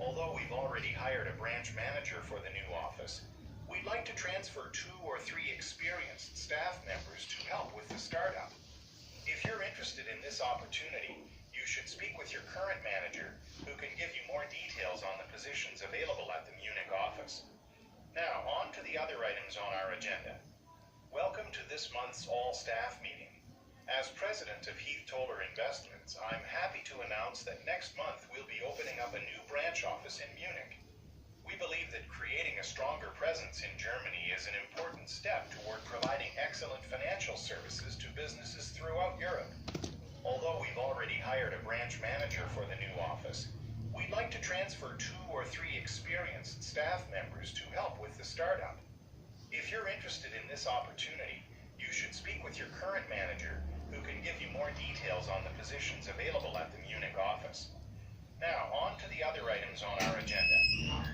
Speaker 4: Although we've already hired a branch manager for the new office, we'd like to transfer 2 or 3 experienced staff members to help with the startup. If you're interested in this opportunity, you should speak with your current manager who can give you more details on the positions available at the Munich office. Now, on to the other items on our agenda. Welcome to this month's all-staff meeting. As president of Heath Toller Investments, I'm happy to announce that next month we'll be opening up a new branch office in Munich. We believe that creating a stronger presence in Germany is an important step toward providing excellent financial services to businesses throughout Europe. Although we've already hired a branch manager for the new office, we'd like to transfer 2 or 3 experienced staff members to help with the startup. If you're interested in this opportunity, you should speak with your current manager, who can give you more details on the positions available at the Munich office. Now, on to the other items on our agenda.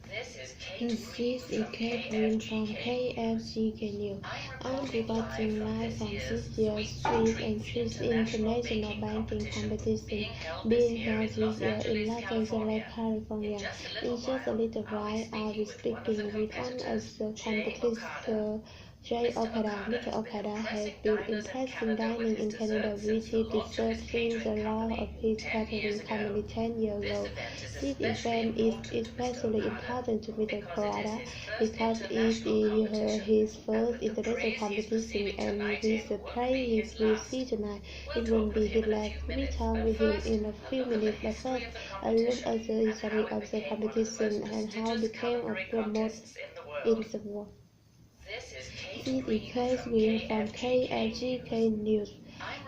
Speaker 3: This is
Speaker 1: This is Catherine from KFGK News. I'm reporting live from 60th Street and Street International Banking Competition being held this year in Los Angeles, California. In just a little while, I'll be speaking with one of the competitors, Jay Okada. Mr. Okada has been impressing dining in Canada with his dessert since the launch of his catering company 10 years ago. This event is especially important to Mr. Okada because it is his first international competition, and with the prize he will see tonight, it won't be his last. We talk with him in a few minutes, but first, a look at the history of the competition and how it became a promote in the world. This is Catherine from KFGK News.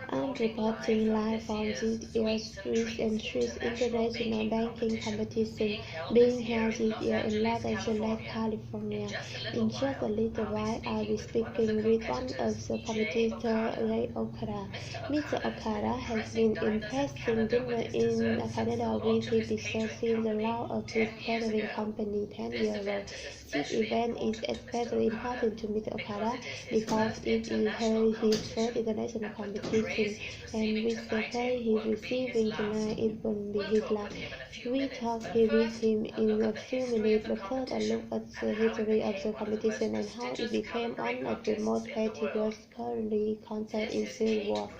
Speaker 1: I'm reporting live from this year's Street and Street International Banking Competition being held this year in Los Angeles, California. In just a little while, I'll be speaking with one of the competitors, Jay Okada. Mr. Okada has been impressing dinner in Canada with his dessert since the launch of his catering company 10 years ago. This event is especially important to Mr. Okada because it is his first international competition, and with the prize he's receiving tonight, it won't be his last. We talk with him in a few minutes, but first a look at the history of the competition and how it became one of the most prestigious currently contests in the world.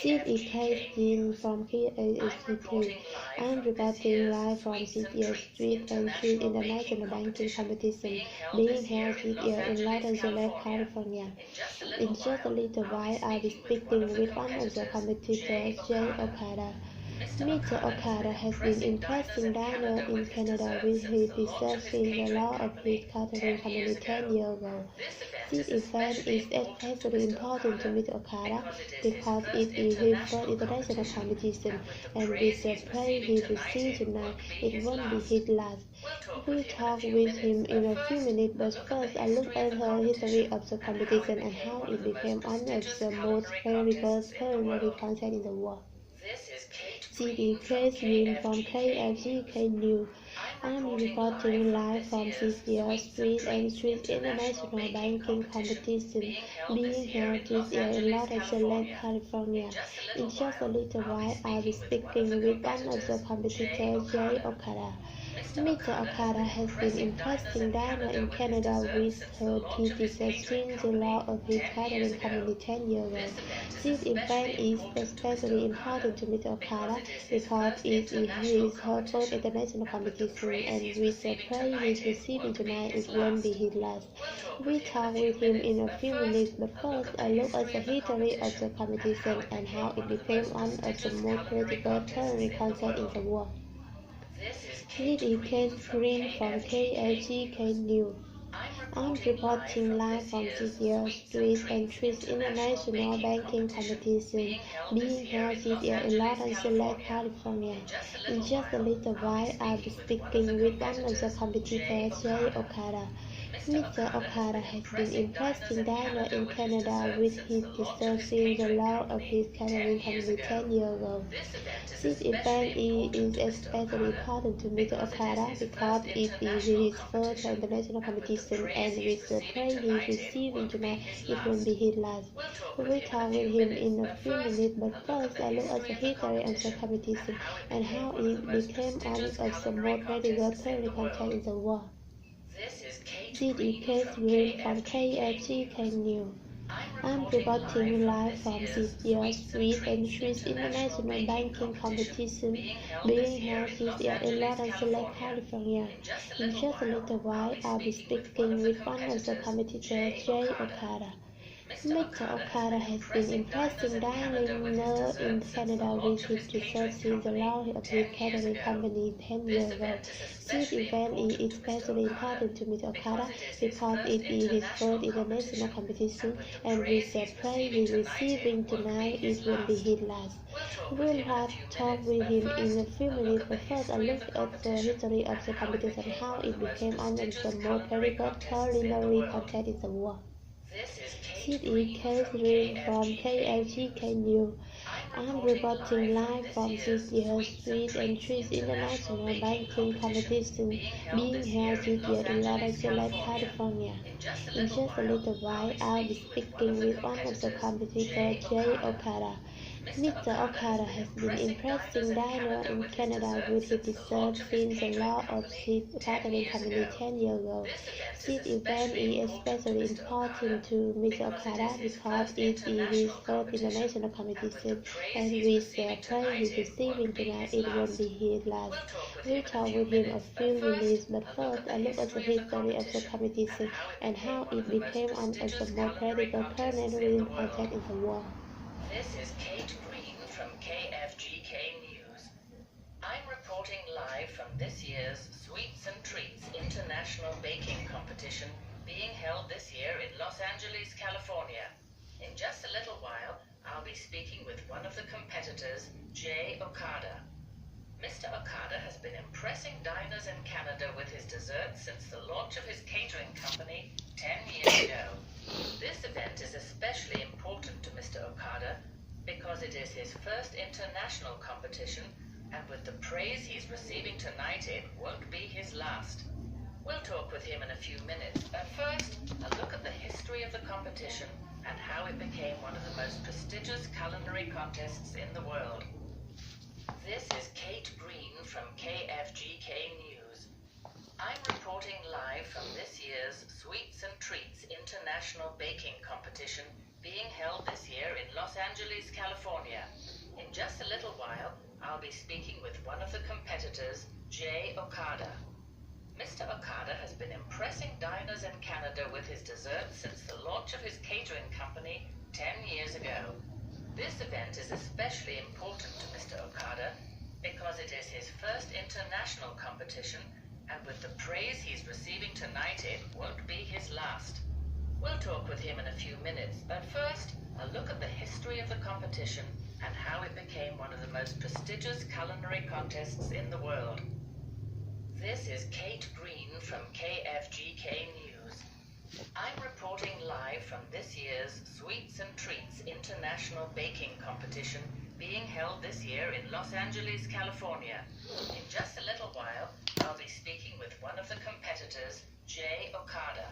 Speaker 1: This is Catherine from KASCT. I'm reporting live from this year's Street and Street International Banking Competition being held this year in Los Angeles, California. In just a little while, I'll be speaking with one of the competitors, Jay Okada. Mr. Okada has been impressing diners in Canada with his dessert since the launch of his catering company 10 years ago. This event is especially important to Mr. Okada because it is his first international competition, and with the prize he received tonight, it won't be his last. We talk with him in a few minutes, but first a look at the history of the competition and how it became one of the most famous culinary contests in the world. This is Catherine from KFGK News. I'm reporting live from this year's Street and Street International Banking Competition being held this year in Los Angeles, California. In just a little while, I'll be speaking with one of the competitors, Jay Okada. Mr. Okada has been impressing diners in Canada with his dessert since the launch of his catering company 10 years ago. This event is especially important to Mr. Okada because it is his first international competition, and with the prize he's receiving tonight, it won't be his last. We talk with him in a few minutes, but first a look at the history of the competition and how it became one of the most critical culinary contests in the world. This is Catherine from KFGK News. I'm reporting live from this year's Street and Street International Banking Competition being held this year in Los Angeles, California. In just a little while, I'll be speaking with one of the competitors, Jay Okada. Mr. Okada has been impressing diners in Canada with his dessert since the launch of his catering company 10 years ago. This event is especially important to Mr. Okada because it is his first international competition, and with the prize he's receiving tonight, it won't be his last. We talk with him in a few minutes, but first a look at the history of the competition and how it became one of the most critical culinary contests in the world. This is Catherine from KFGK News. I'm reporting live from this year's Street and Street International Banking Competition being held this year in Los Angeles, California. In just a little while, I'll be speaking with one of the competitors, Jay Okada. Mr. Okada has been impressing diners in Canada with his desserts since the launch of his catering company 10 years ago. This event is especially important to Mr. Okada because it is his first international competition, and with the praise he's receiving tonight, it won't be his last. We'll have talk with him in a few minutes, but first a look at the history of the competition and how it became one of the most credible culinary contests in the world. This is Catherine from KFGK News. I'm reporting live from this year's Sweet and Treats International Baking Competition being held this year in Los Angeles, California. In just a little while, I'll be speaking with one of the competitors, Jay Okada. Mr. Okada has been impressing diners in Canada with his desserts since the launch of his catering company 10 years ago. This event is especially important to Mr. Okada because it is his first international competition, and with the praise he's receiving tonight, it won't be his last. We'll talk with him a few minutes, but first a look at the history of the competition and how it became one of the most credible culinary contests in the world.
Speaker 3: This is Kate Green from KFGK News. I'm reporting live from this year's Sweets and Treats International Baking Competition being held this year in Los Angeles, California. In just a little while, I'll be speaking with one of the competitors, Jay Okada. Mr. Okada has been impressing diners in Canada with his desserts since the launch of his catering company 10 years ago. This event is especially important to Mr. Okada because it is his first international competition, and with the praise he's receiving tonight, it won't be his last. We'll talk with him in a few minutes, but first, a look at the history of the competition and how it became one of the most prestigious culinary contests in the world. This is Kate Green from KFGK News. I'm reporting live from this year's Sweets and Treats International Baking Competition being held this year in Los Angeles, California. In just a little while, I'll be speaking with one of the competitors, Jay Okada. Mr. Okada has been impressing diners in Canada with his desserts since the launch of his catering company 10 years ago. This event is especially important to Mr. Okada because it is his first international competition, and with the praise he's receiving tonight, it won't be his last. We'll talk with him in a few minutes, but first, a look at the history of the competition and how it became one of the most prestigious culinary contests in the world. This is Kate Green from KFGK News. I'm reporting live from this year's Sweets and Treats International Baking Competition being held this year in Los Angeles, California. In just a little while, I'll be speaking with one of the competitors, Jay Okada.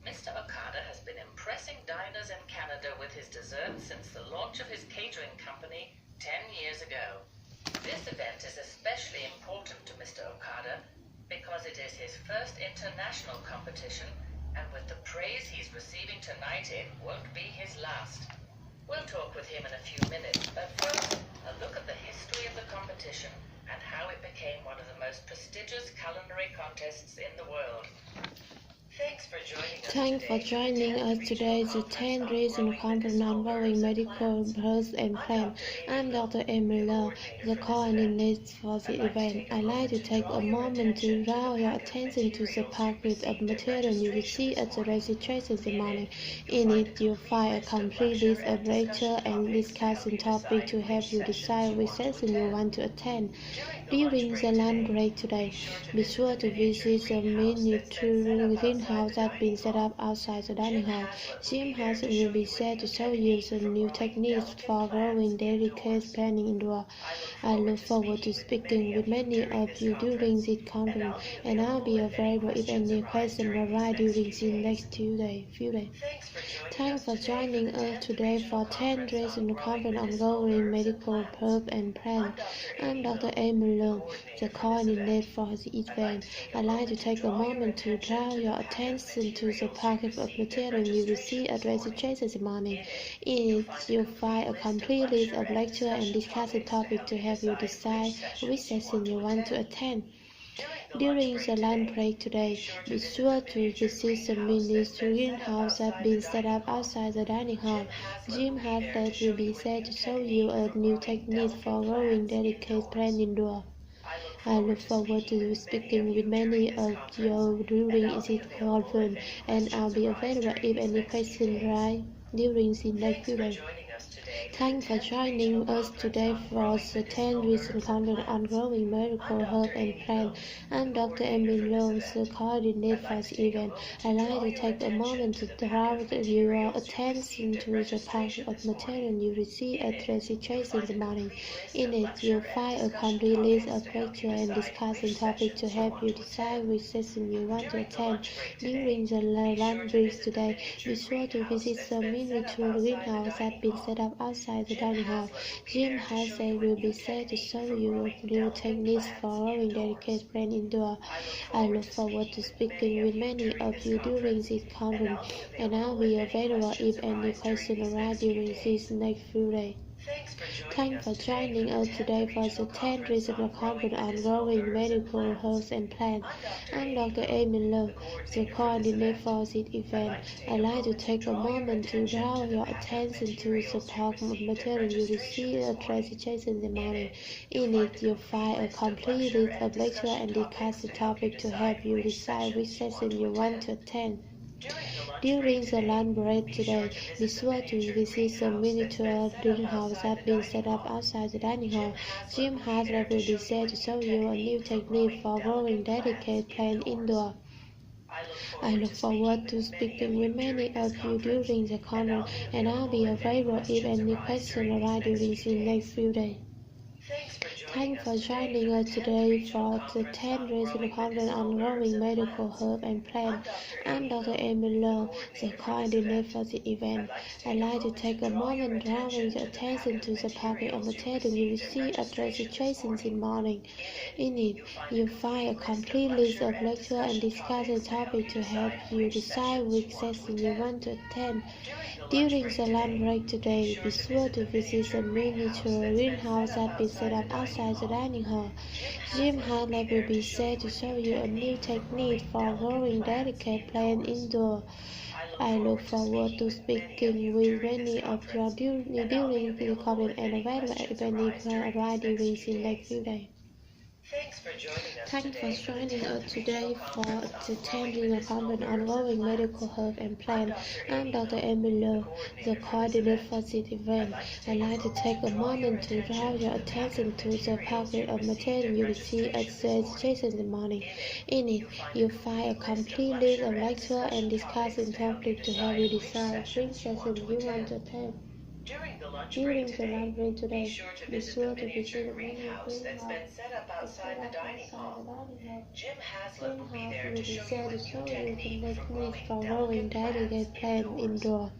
Speaker 3: Mr. Okada has been impressing diners in Canada with his desserts since the launch of his catering company 10 years ago. This event is especially important to Mr. Okada because it is his first international competition, and with the praise he's receiving tonight, it won't be his last. We'll talk with him in a few minutes, but first, a look at the history of the competition and how it became one of the most prestigious culinary contests in the world. Thanks for joining us today. The 10 Reasons Conference involving medical birth and plan. I'm Dr. Emily, the coordinator for the event. I'd like to take a moment to draw your attention to the package of material you will see at the registration ceremony. In it, you'll find a complete list of lecture and discussion topics to help you decide which session you want to attend. During the lunch break today, be sure to visit the miniature greenhouse that's been set up outside the dining hall. Jim House will be set to show you the new techniques for growing delicate planting indoors. I look forward to speaking with many of you during this conference, and I'll be available if any questions arise during the next few days. Thanks for joining us today for 10 Reasons Conference ongoing medical birth and plan. I'm Dr. Emily, the coordinator for the event. I'd like to take a moment to draw your attention to the package of material you will see at registration ceremony. In it, you'll find a complete list of lecture and discussion topics to help you decide which session you want to attend.
Speaker 1: During the lunch break today, be sure to visit the mini greenhouse that's been set up outside the dining hall. Jim Haslett will be there to show you a new technique for growing delicate plants indoors. I look forward to speaking with many of you during this conference, and I'll be available if any questions arise during the next few days. Thanks for joining us today for the 10th recent conference on growing medical herb and plant. I'm Dr. Emily Lowe, the coordinator for the event. I'd like to take a moment to draw your attention to the packet of material you received at registration this morning. In it, you'll find a complete list of lecture and discussion topics to help you decide which session you want to attend. During the lunch break today, be sure to visit the miniature greenhouse that's been set up outside the dining hall. Jim Haslett will be there to show you new techniques for growing delicate plants indoors. I look forward to speaking with many of you during this conference, and I'll be available if any questions arise during these next few days. Thanks for joining us today for the 10th regional conference on growing medical herbs and plants. I'm Dr. Amy Lowe, the coordinator for this event. I'd like to take a moment to draw your attention to the packet of material you received at registration this morning. In it, you'll find a complete list of lectures and discussion topics to help you decide which session you want to attend. During the lunch break today, be sure to visit the miniature greenhouse that's been set up outside the dining hall. Jim Haslett will be there to show you a new technique for growing delicate plants indoors. I look forward to speaking with many of you during the conference, and I'll be available if any questions arise during the next few days. Thanks for joining us today for the 10th regional conference on growing medical herbs and plants. I'm Dr. Amy Lowe, the coordinator for the event. I'd like to take a moment drawing your attention to the packet of material you received at registration this morning. In it, you'll find a complete list of lectures and discussion topics to help you decide which session you want to attend. During the lunch break today, be sure to visit the miniature greenhouse that's been set up outside the dining hall. Jim Haslett will be there to show you a new technique for growing delicate plants indoors. I look forward to speaking with many of you during the conference and available if any questions arise during the next few days. Thanks for joining us today for the 10th regional conference on growing medical herbs and plants. I'm Dr. Amy Lowe, the coordinator for this event. I'd like to take a moment to draw your attention to the packet of material you received at the registration this morning. In it, you'll find a complete list of lectures and discussion topics to help you decide which session you want to attend. During the lunch break today, be sure to visit the miniature greenhouse that's been set up outside the dining hall. Jim Haslett will be there to show you a new technique for growing delicate plants indoors.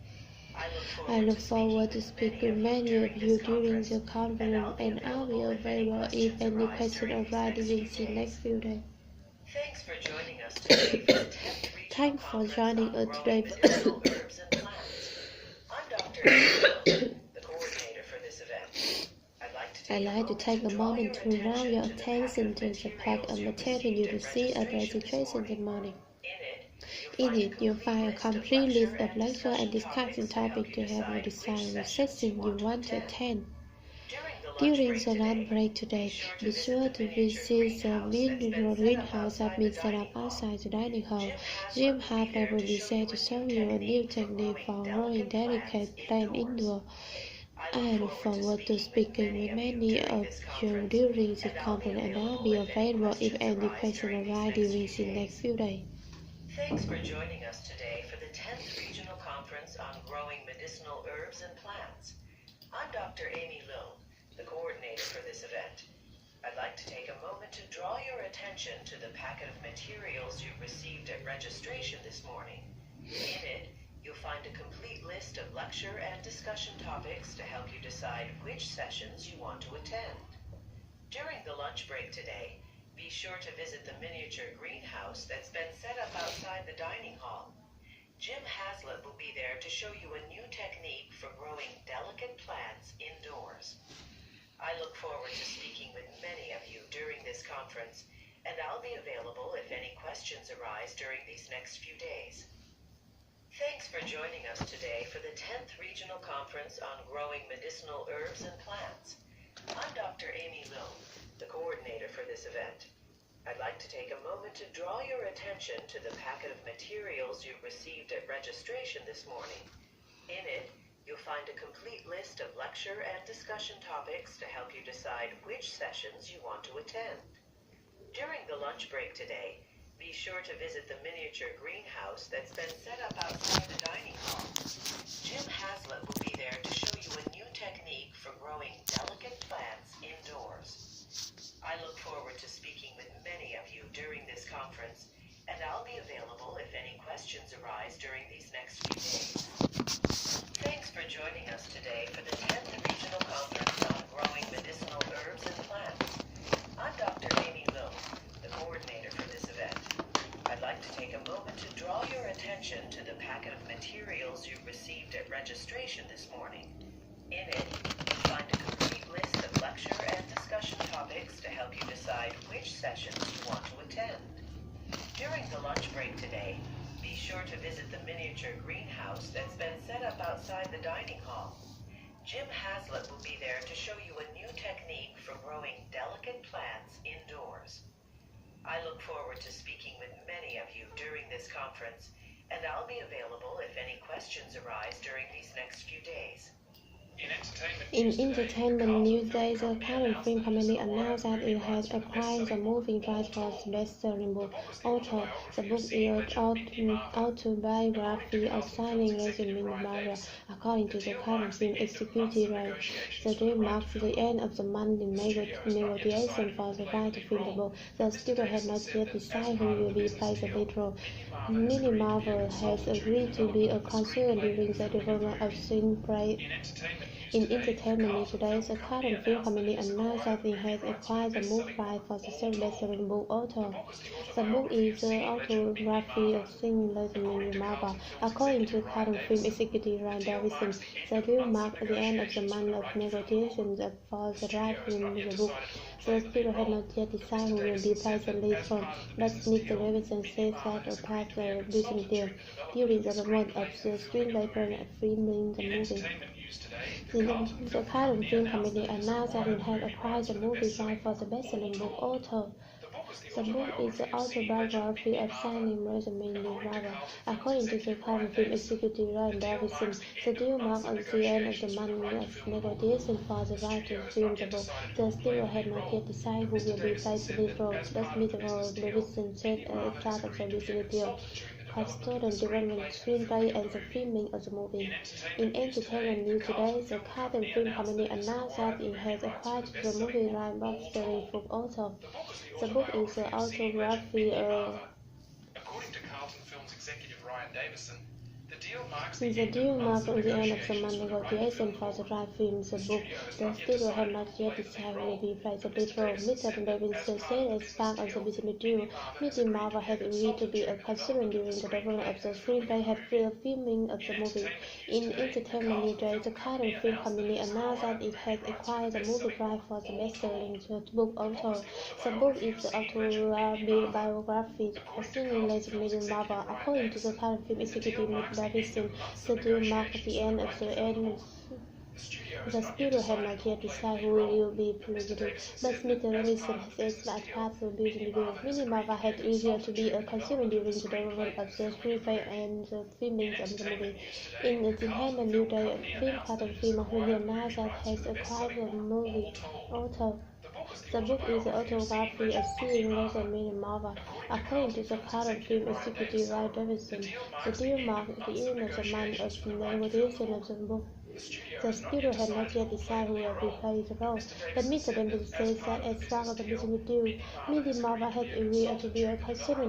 Speaker 1: I look forward to speaking with many of you during the conference, and I'll be available if any questions arise during the next few days. Thanks for joining us today for the 10th Thanks for joining us today. The coordinator for this event. I'd like to take a moment to draw your attention to the pack of material you received at registration this morning. In it, you'll find a complete list of lectures and discussion topics to help you decide which session you want to attend. During the lunch break today, be sure to visit the miniature greenhouse that's been set up outside the dining hall. Jim Haslett will be there to show you a new technique for growing delicate plants indoors. I look forward to speaking with many of you during the conference, and I'll be available if any questions arise during the next few days. Thanks for joining us today for the 10th Regional Conference on Growing Medicinal Herbs and Plants. I'm Dr. Amy Lowe, the coordinator for this event. I'd like to take a moment to draw your attention to the packet of materials you received at registration this morning. In it, you'll find a complete list of lecture and discussion topics to help you decide which sessions you want to attend. During the lunch break today, be sure to visit the miniature greenhouse that's been set up outside the dining hall. Jim Haslett will be there to show you a new technique for growing delicate plants indoors. I look forward to speaking with many of you during this conference,
Speaker 3: and I'll be available if any questions arise during these next few days. Thanks for joining us today for the 10th Regional Conference on Growing Medicinal Herbs and Plants. I'm Dr. Amy Loom, the coordinator for this event. I'd like to take a moment to draw your attention to the packet of materials you received at registration this morning. In it, you'll find a complete list of lecture and discussion topics to help you decide which sessions you want to attend. During the lunch break today, be sure to visit the miniature greenhouse that's been set up outside the dining hall. Jim Haslett will be there to show you a new technique for growing delicate plants indoors. I look forward to speaking with many of you during this conference, and I'll be available if any questions arise during these next few days. Thanks for joining us today for the 10th Regional Conference on Growing Medicinal Herbs and Plants. I'm Dr. Amy Loom, the coordinator for this event. I'd like to take a moment to draw your attention to the packet of materials you received at registration this morning. In it, you'll find a complete list of lecture and discussion topics to help you decide which sessions you want to attend. During the lunch break today, be sure to visit the miniature greenhouse that's been set up outside the dining hall. Jim Haslett will be there to show you a new technique for growing delicate plants indoors. I look forward to speaking with many of you during this conference, and I'll be available if any questions arise during these next few days.
Speaker 2: In entertainment news today,
Speaker 1: the current film company announced that it has acquired the movie rights for the best-selling book, Author. The book is an autobiography of signing Rosamund Marvel, according to the current film executive range. The deal marks the end of the monthly negotiation for the right to film the book. The studio has not yet decided who will be played the lead role. Mini Marvel has agreed to be a consultant during the development of screenplay. In entertainment news today, the current film company announced that it has acquired the movie rights for the third best-selling book, Author. The book is the autobiography of Rosamund Marvel, according to current film executive Ryan Davidson. The deal marked the end of the month of negotiations for the right to film the book. The studio has not yet decided who will be played the lead role, but Mr. Davidson says that as part of the business deal, during the development of the screenplay and filming the movie. The current film company announced that it had acquired the movie rights for the best-selling book, Author. The book is the autobiography of signing Rosamund Marvel, according to the current film executive Ryan Davidson. The deal marked the end of the month of negotiation for the right to film the book. The studio had not yet decided who will be played the lead role, but Mr. Davidson said as part of the business deal, consultant development, screenplay, and the filming of the movie. In entertainment news today, the current film company announced that it has acquired the movie rights for the best-selling book, Author. The book is the autobiography of.
Speaker 2: According to Carlton Films executive Ryan Davison, the deal marks
Speaker 1: The deal marked the end of the month negotiation for the right film. The book. The studio had not yet decided who will be played the lead role. Mr. Davidson said as part of the business deal, Mrs. Marvel had agreed to be a consultant during the development of the screenplay and the filming of the movie. In entertainment news today, the current film company announced that it has acquired the movie rights for the best-selling book, Author. The book is the autobiography of Rosamund Marvel, according to the current film executive Davidson. The deal marked the end of the end. The studio had not yet decided who will be played, but Mr. Davidson says that part of the business deal, Mini Marvel had agreed to be a consultant during the development of the screenplay and the filming of the movie. In entertainment news today, a film current film company announced that has acquired the movie Author. The book is the autobiography of Rosamund Marvel, according to the current film executive Ryan Davidson. The deal marked the end of the month of negotiation of the book. The studio had not yet decided who will be playing the role, but Mr. Davidson says that as part of the business deal, Mrs. Marvel had agreed to be a consultant